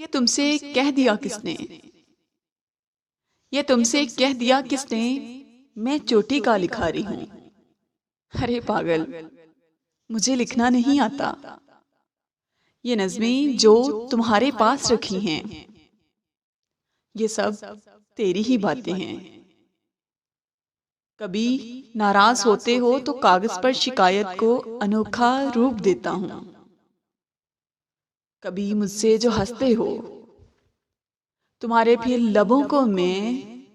ये तुमसे कह दिया किसने? ये तुमसे कह दिया किसने? मैं चोटी का लिखारी हूं। अरे पागल, मुझे लिखना नहीं आता। ये नज़में जो तुम्हारे पास रखी हैं, ये सब तेरी ही बातें हैं। कभी नाराज होते हो तो कागज पर शिकायत को अनोखा रूप देता हूं। कभी मुझसे जो हंसते हो, तुम्हारे फिर लबों को मैं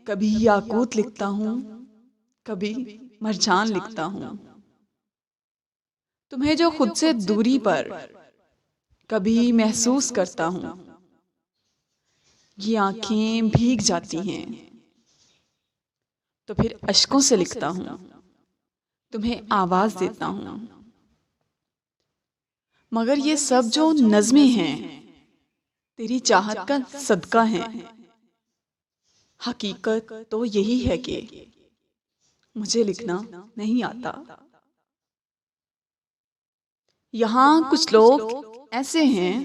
कभी याकूत लिखता हूं, कभी मरजान लिखता हूं। तुम्हें जो खुद से दूरी पर कभी महसूस करता हूं, ये आंखें भीग जाती हैं तो फिर अश्कों से लिखता हूं, तुम्हें आवाज देता हूं। मगर ये सब जो नज़में हैं, तेरी चाहत का सदका है। हकीकत तो यही है कि मुझे लिखना नहीं आता। यहाँ कुछ लोग ऐसे हैं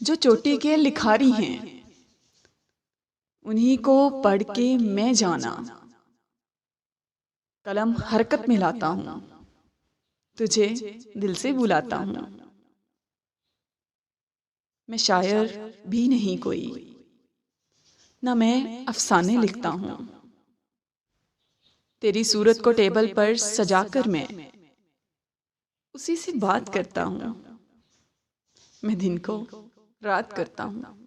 जो चोटी के लिखारी हैं। उन्हीं को पढ़ के मैं जाना, कलम हरकत में लाता हूँ, तुझे दिल से बुलाता हूँ। मैं शायर भी नहीं कोई, न मैं अफसाने लिखता हूँ। तेरी सूरत को टेबल पर सजाकर मैं उसी से बात करता हूँ। मैं दिन को रात करता हूँ।